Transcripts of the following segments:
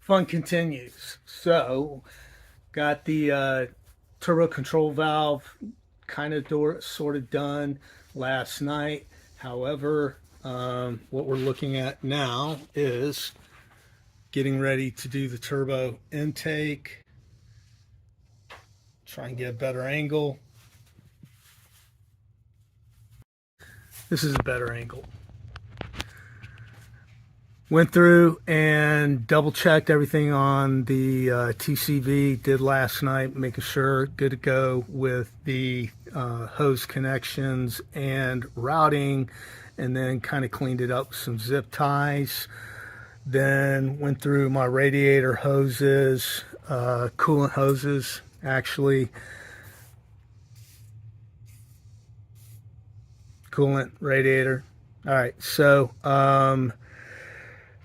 Fun continues. So, got the turbo control valve kind of sort of done last night. However, what we're looking at now is getting ready to do the turbo intake. Try and get a better angle. This is a better angle. Went through and double checked everything on the TCV, did last night, making sure good to go with the hose connections and routing, and then kind of cleaned it up with some zip ties. Then went through my radiator hoses, coolant hoses actually, coolant radiator. All right, so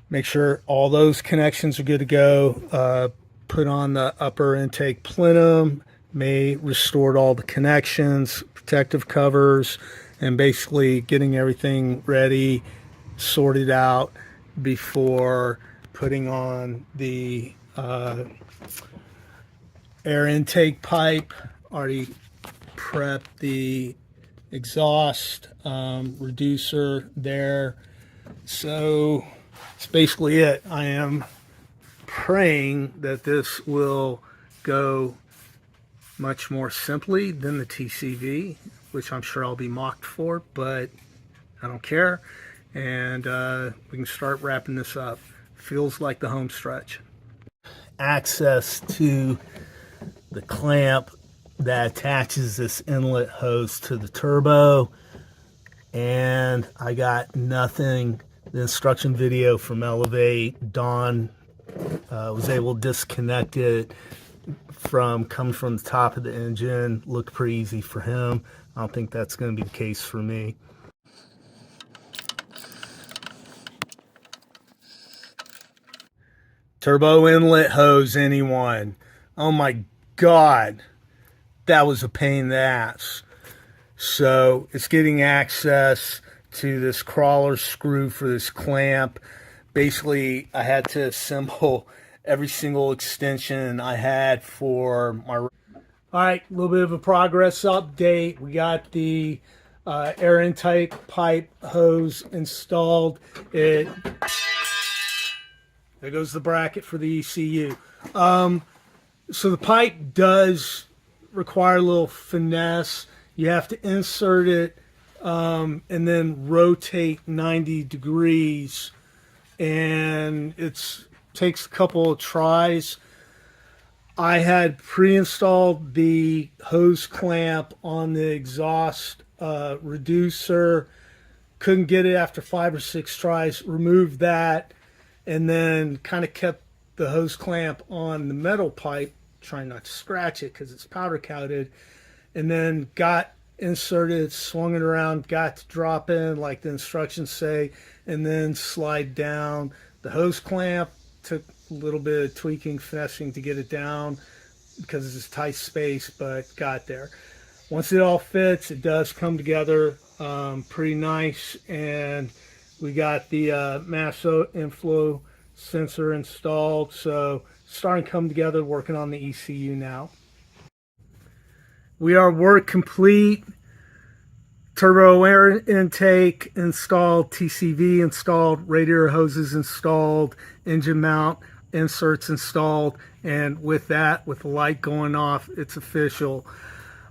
make sure all those connections are good to go. Put on the upper intake plenum, restored all the connections, protective covers, and basically getting everything ready, sorted out before putting on the air intake pipe. Already prepped the exhaust reducer there. So that's basically it. I am praying that this will go much more simply than the TCV, which I'm sure I'll be mocked for, but I don't care. And we can start wrapping this up. Feels like the home stretch. Access to the clamp that attaches this inlet hose to the turbo, and I got nothing. The instruction video from Elevate, Don was able to disconnect it from coming from the top of the engine. Looked pretty easy for him. I don't think that's going to be the case for me. Turbo inlet hose, anyone? Oh my God, that was a pain in the ass. So it's getting access to this crawler screw for this clamp. Basically, I had to assemble every single extension I had for my... All right, a little bit of a progress update. We got the air intake pipe hose installed. There goes the bracket for the ECU. So the pipe does require a little finesse. You have to insert it and then rotate 90 degrees, and it takes a couple of tries. I had pre-installed the hose clamp on the exhaust reducer. Couldn't get it after 5 or 6 tries. Removed that, and then kind of kept the hose clamp on the metal pipe, trying not to scratch it because it's powder coated, and then got inserted, swung it around, got to drop in like the instructions say, and then slide down. The hose clamp took a little bit of tweaking, finessing to get it down because it's a tight space, but got there. Once it all fits, it does come together pretty nice, and we got the mass inflow sensor installed, so starting to come together, working on the ECU now. We are work complete. Turbo air intake installed, TCV installed, radiator hoses installed, engine mount inserts installed, and with that, with the light going off, it's official.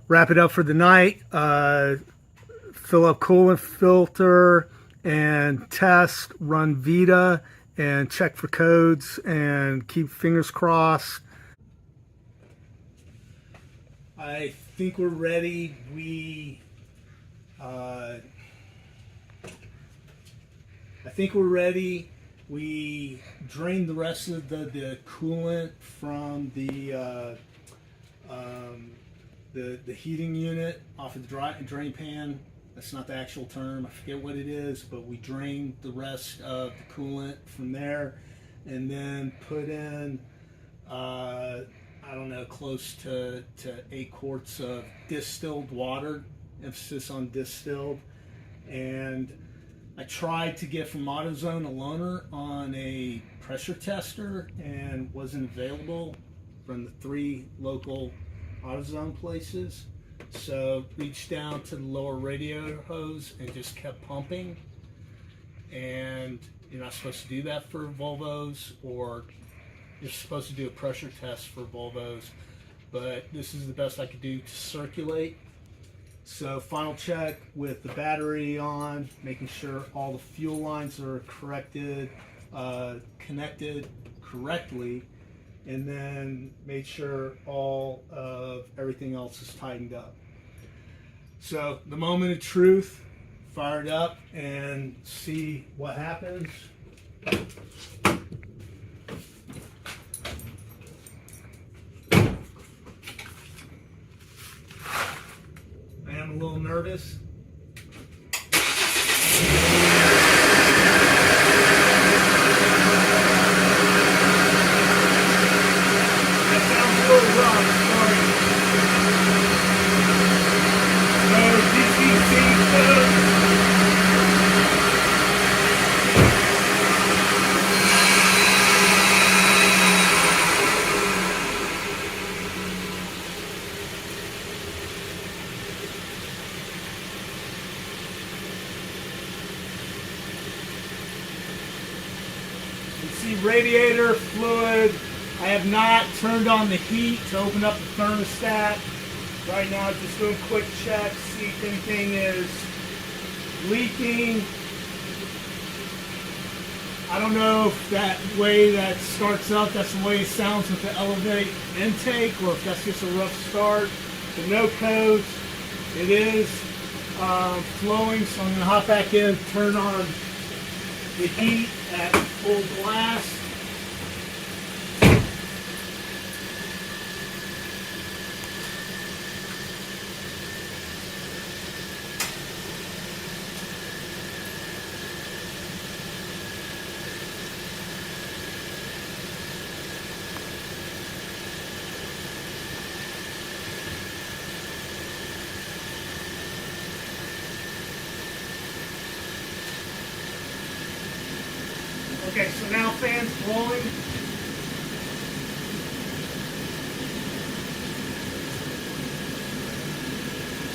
Wrap it up for the night, fill up coolant filter and test, run Vita and check for codes and keep fingers crossed. I think we're ready. I think we're ready. We drained the rest of the coolant from the heating unit off of the drain pan. That's not the actual term. I forget what it is, but we drained the rest of the coolant from there, and then put in I don't know, close to 8 quarts of distilled water, emphasis on distilled, and I tried to get from AutoZone a loaner on a pressure tester and wasn't available from the 3 local AutoZone places. So reached down to the lower radiator hose and just kept pumping. And you're not supposed to do that for Volvos, or you're supposed to do a pressure test for Volvos, but this is the best I could do to circulate. So final check with the battery on, making sure all the fuel lines are connected correctly, and then made sure all of everything else is tightened up. So the moment of truth, fire it up and see what happens. I am a little nervous. That sounds a little rough, sorry. So DCC code. You see radiator fluid. I have not turned on the heat to open up the thermostat. Right now, just doing quick checks, see if anything is leaking. I don't know if that way that starts up, that's the way it sounds with the Elevate intake, or if that's just a rough start. But no codes. It is flowing, so I'm going to hop back in, turn on the heat at full blast. Okay, so now fans blowing.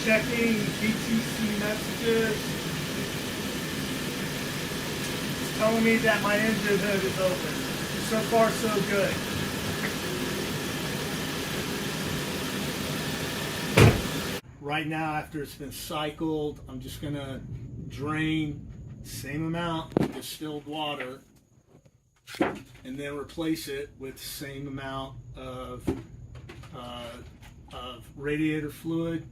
Checking BTC messages. It's telling me that my engine hood is open. So far, so good. Right now, after it's been cycled, I'm just gonna drain the same amount of distilled water and then replace it with the same amount of radiator fluid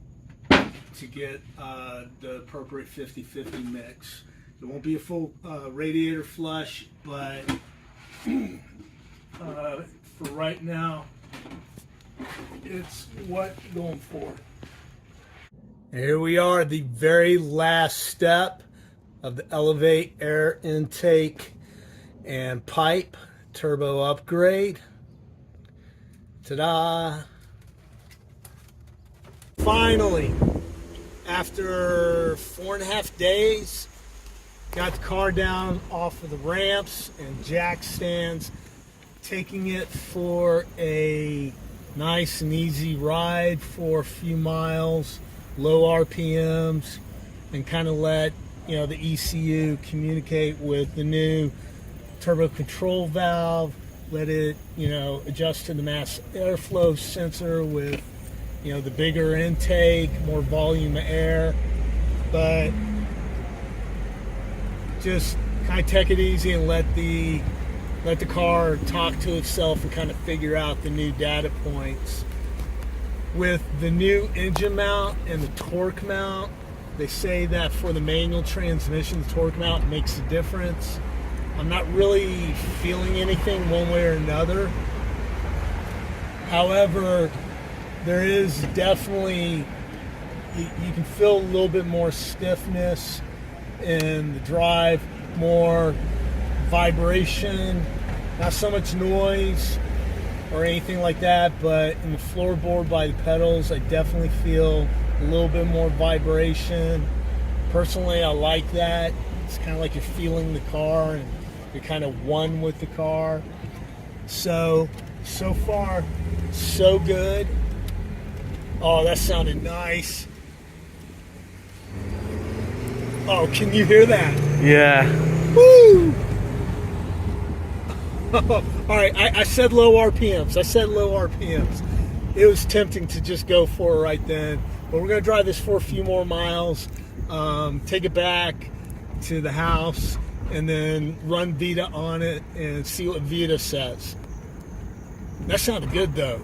to get the appropriate 50-50 mix. It won't be a full radiator flush, but for right now, it's what I'm going for. And here we are, the very last step of the Elevate air intake and pipe turbo upgrade. Ta-da! Finally, after 4.5 days, got the car down off of the ramps and jack stands, taking it for a nice and easy ride for a few miles, low RPMs, and kind of let the ECU communicate with the new turbo control valve, let it adjust to the mass airflow sensor with the bigger intake, more volume of air, but just kind of take it easy and let the car talk to itself and kind of figure out the new data points. With the new engine mount and the torque mount, they say that for the manual transmission, the torque mount makes a difference. I'm not really feeling anything one way or another. However, there is definitely, you can feel a little bit more stiffness in the drive, more vibration, not so much noise or anything like that, but in the floorboard by the pedals, I definitely feel a little bit more vibration. Personally, I like that. It's kind of like you're feeling the car and you're kind of one with the car. So far, so good. Oh, that sounded nice. Oh, can you hear that? Yeah. Woo! All right, I said low RPMs. It was tempting to just go for it right then. But we're going to drive this for a few more miles, take it back to the house, and then run Vita on it and see what Vita says. That sounded good, though.